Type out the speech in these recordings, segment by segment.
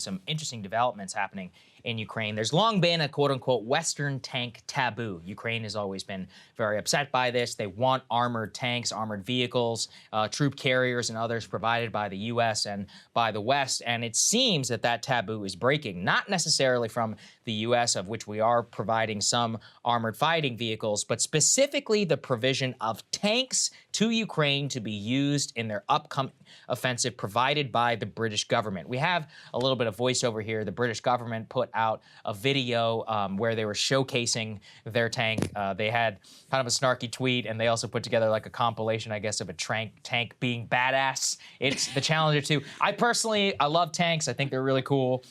some interesting developments happening in Ukraine. There's long been a quote-unquote Western tank taboo. Ukraine has always been very upset by this. They want armored tanks, armored vehicles, troop carriers, and others provided by the U.S. and by the West. And it seems that that taboo is breaking, not necessarily from the U.S., of which we are providing some armored fighting vehicles, but specifically the provision of tanks to Ukraine to be used in their upcoming offensive provided by the British government. We have a little bit of voiceover here. The British government put out a video where they were showcasing their tank. They had kind of a snarky tweet, and they also put together like a compilation, I guess, of a tank being badass. It's the Challenger 2. I love tanks. I think they're really cool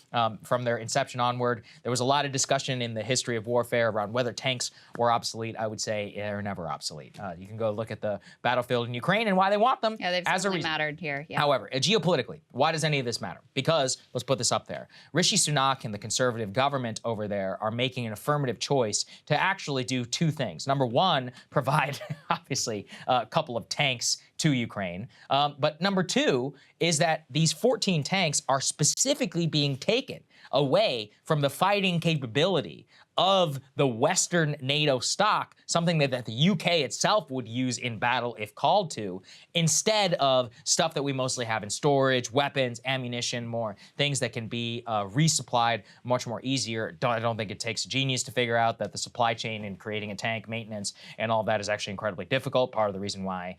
from their inception onward. There was a lot of discussion in the history of warfare around whether tanks were obsolete. I would say they're never obsolete. You can go look at the battlefield in Ukraine and why they want them. Yeah, they've certainly mattered here. Yeah. However, geopolitically, why does any of this matter? Because, let's put this up there, Rishi Sunak and the conservative government over there are making an affirmative choice to actually do two things. Number one, provide, obviously, a couple of tanks to Ukraine. But number two is that these 14 tanks are specifically being taken away from the fighting capability of the Western NATO stock, something that the UK itself would use in battle if called to, instead of stuff that we mostly have in storage, weapons, ammunition, more things that can be resupplied much more easier. I don't think it takes a genius to figure out that the supply chain in creating a tank, maintenance, and all that is actually incredibly difficult. Part of the reason why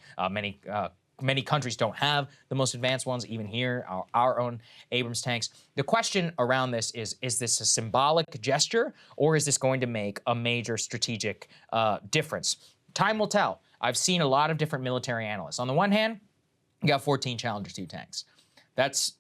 many countries don't have the most advanced ones, even here, our own Abrams tanks. The question around this is this a symbolic gesture, or is this going to make a major strategic difference? Time will tell. I've seen a lot of different military analysts. On the one hand, you got 14 Challenger 2 tanks. That's,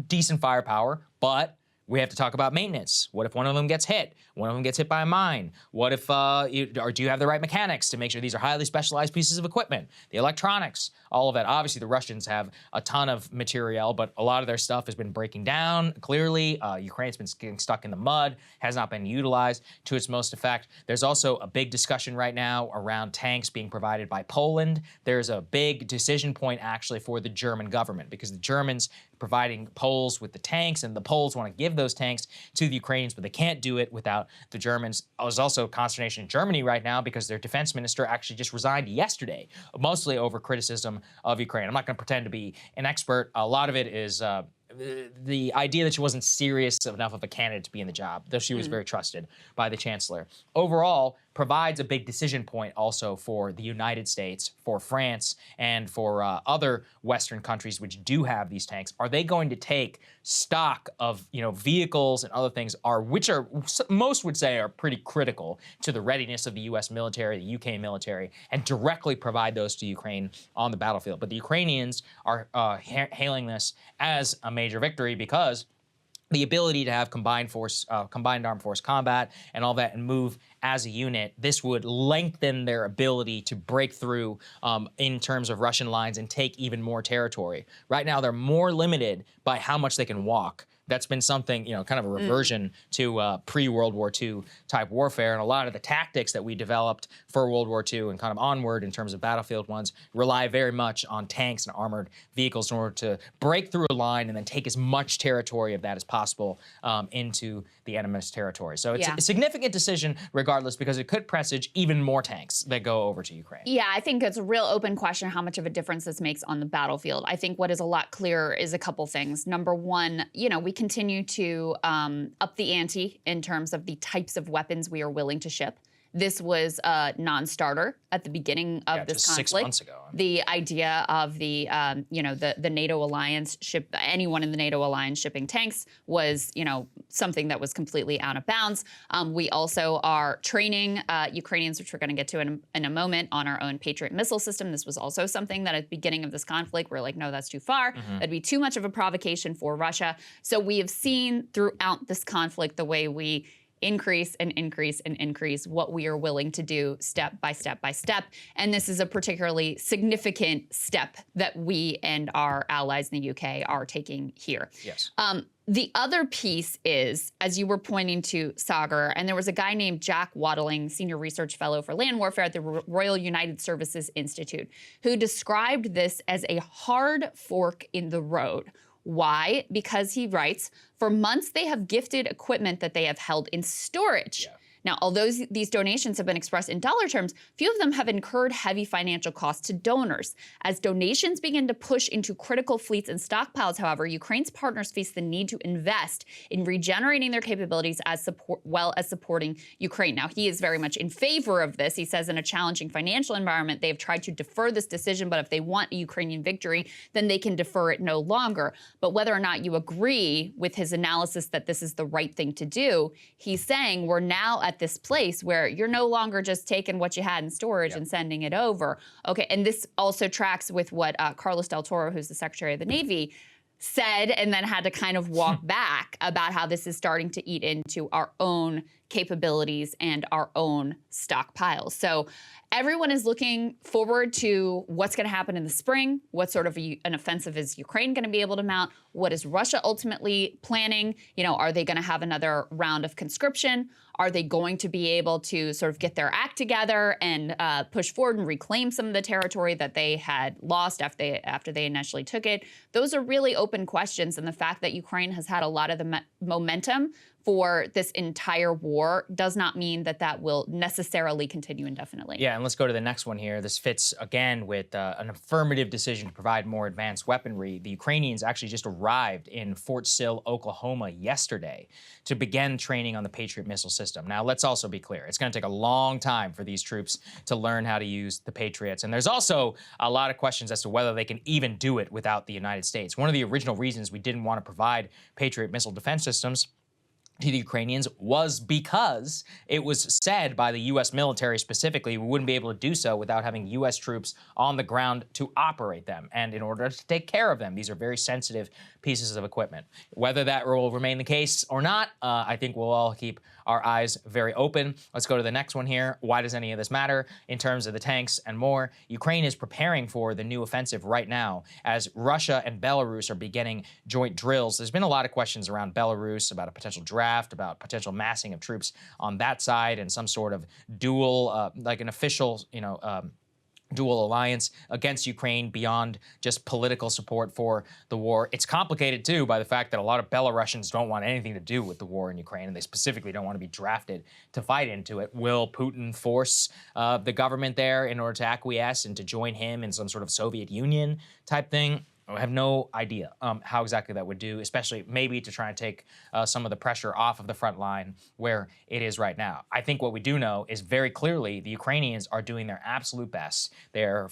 decent firepower, but we have to talk about maintenance. What if one of them gets hit? One of them gets hit by a mine? What if, do you have the right mechanics to make sure these are highly specialized pieces of equipment? The electronics, all of that. Obviously, the Russians have a ton of material, but a lot of their stuff has been breaking down. Clearly, Ukraine's been getting stuck in the mud, has not been utilized to its most effect. There's also a big discussion right now around tanks being provided by Poland. There's a big decision point, actually, for the German government, because the Germans providing Poles with the tanks, and the Poles want to give those tanks to the Ukrainians, but they can't do it without the Germans. There's also consternation in Germany right now because their defense minister actually just resigned yesterday, mostly over criticism of Ukraine. I'm not going to pretend to be an expert. A lot of it is the idea that she wasn't serious enough of a candidate to be in the job, though she was very trusted by the chancellor. Overall, provides a big decision point also for the United States, for France, and for other Western countries which do have these tanks. Are they going to take stock of vehicles and other things which are most would say are pretty critical to the readiness of the U.S. military, the UK military, and directly provide those to Ukraine on the battlefield? But the Ukrainians are hailing this as a major victory because the ability to have combined armed force combat and all that and move as a unit, this would lengthen their ability to break through in terms of Russian lines and take even more territory. Right now, they're more limited by how much they can walk. That's been something, kind of a reversion to pre-World War II type warfare. And a lot of the tactics that we developed for World War II and kind of onward in terms of battlefield ones rely very much on tanks and armored vehicles in order to break through a line and then take as much territory of that as possible into the enemy's territory. So it's a significant decision regardless, because it could presage even more tanks that go over to Ukraine. Yeah, I think it's a real open question how much of a difference this makes on the battlefield. I think what is a lot clearer is a couple things. Number one, we continue to up the ante in terms of the types of weapons we are willing to ship. This was a non-starter at the beginning of this conflict. 6 months ago. The idea of the NATO alliance anyone in the NATO alliance shipping tanks was, something that was completely out of bounds. We also are training Ukrainians, which we're going to get to in a moment, on our own Patriot missile system. This was also something that at the beginning of this conflict, we're like, no, that's too far. That'd be too much of a provocation for Russia. So we have seen throughout this conflict the way we increase and increase and increase what we are willing to do step by step by step. And this is a particularly significant step that we and our allies in the UK are taking here. Yes. The other piece is, as you were pointing to, Saagar, and there was a guy named Jack Waddling, Senior Research Fellow for Land Warfare at the Royal United Services Institute, who described this as a hard fork in the road. Why? Because he writes, for months they have gifted equipment that they have held in storage. Yeah. Now, although these donations have been expressed in dollar terms, few of them have incurred heavy financial costs to donors. As donations begin to push into critical fleets and stockpiles, however, Ukraine's partners face the need to invest in regenerating their capabilities well as supporting Ukraine. Now, he is very much in favor of this. He says in a challenging financial environment, they have tried to defer this decision, but if they want a Ukrainian victory, then they can defer it no longer. But whether or not you agree with his analysis that this is the right thing to do, he's saying we're now at this place where you're no longer just taking what you had in storage and sending it over. Okay, and this also tracks with what Carlos Del Toro, who's the Secretary of the Navy, said and then had to kind of walk back about how this is starting to eat into our own capabilities and our own stockpiles. So everyone is looking forward to what's going to happen in the spring. What sort of an offensive is Ukraine going to be able to mount? What is Russia ultimately planning? You know, are they going to have another round of conscription? Are they going to be able to sort of get their act together and push forward and reclaim some of the territory that they had lost after they initially took it? Those are really open questions, and the fact that Ukraine has had a lot of the momentum for this entire war does not mean that that will necessarily continue indefinitely. Yeah, and let's go to the next one here. This fits, again, with an affirmative decision to provide more advanced weaponry. The Ukrainians actually just arrived in Fort Sill, Oklahoma yesterday to begin training on the Patriot missile system. Now, let's also be clear. It's going to take a long time for these troops to learn how to use the Patriots. And there's also a lot of questions as to whether they can even do it without the United States. One of the original reasons we didn't want to provide Patriot missile defense systems to the Ukrainians was because it was said by the U.S. military specifically we wouldn't be able to do so without having U.S. troops on the ground to operate them and in order to take care of them. These are very sensitive pieces of equipment. Whether that will remain the case or not, I think we'll all keep our eyes very open. Let's go to the next one here. Why does any of this matter in terms of the tanks and more? Ukraine is preparing for the new offensive right now as Russia and Belarus are beginning joint drills. There's been a lot of questions around Belarus about a potential draft, about potential massing of troops on that side and some sort of dual, like an official, dual alliance against Ukraine beyond just political support for the war. It's complicated, too, by the fact that a lot of Belarusians don't want anything to do with the war in Ukraine, and they specifically don't want to be drafted to fight into it. Will Putin force the government there in order to acquiesce and to join him in some sort of Soviet Union type thing? I have no idea how exactly that would do, especially maybe to try and take some of the pressure off of the front line where it is right now. I think what we do know is very clearly the Ukrainians are doing their absolute best. They're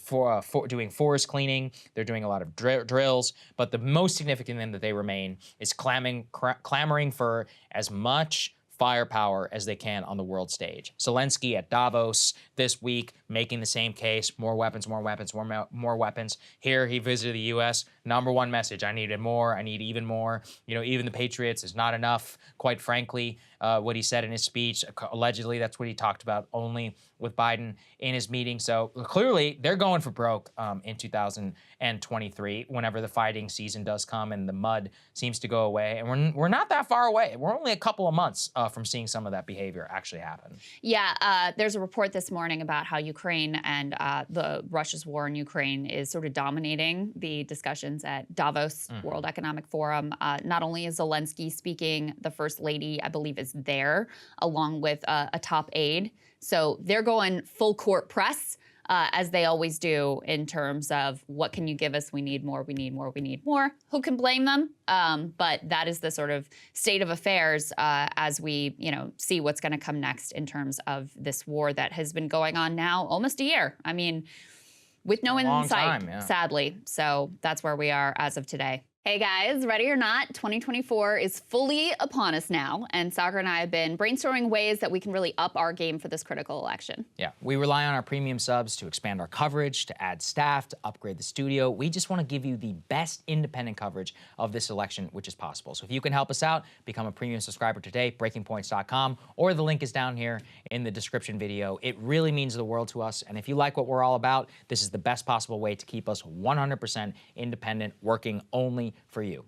doing forest cleaning. They're doing a lot of drills. But the most significant thing that they remain is clamoring for as much firepower as they can on the world stage. Zelensky at Davos this week making the same case, more weapons, more weapons, more weapons. Here he visited the U.S. Number one message, I needed more, I need even more. You know, even the Patriots is not enough, quite frankly, what he said in his speech. Allegedly, that's what he talked about only with Biden in his meeting. So clearly, they're going for broke in 2023 whenever the fighting season does come and the mud seems to go away. And we're not that far away. We're only a couple of months from seeing some of that behavior actually happen. Yeah, there's a report this morning about how Ukraine and the Russia's war in Ukraine is sort of dominating the discussions at Davos World Economic Forum. Not only is Zelensky speaking, the First Lady, I believe, is there along with a top aide. So they're going full court press, as they always do in terms of what can you give us? We need more, we need more, we need more. Who can blame them? But that is the sort of state of affairs as we, see what's going to come next in terms of this war that has been going on now almost a year. I mean, with no end in sight, sadly. So that's where we are as of today. Hey guys, ready or not, 2024 is fully upon us now, and Saagar and I have been brainstorming ways that we can really up our game for this critical election. Yeah, we rely on our premium subs to expand our coverage, to add staff, to upgrade the studio. We just want to give you the best independent coverage of this election, which is possible. So if you can help us out, become a premium subscriber today, breakingpoints.com, or the link is down here in the description video. It really means the world to us, and if you like what we're all about, this is the best possible way to keep us 100% independent, working only for you.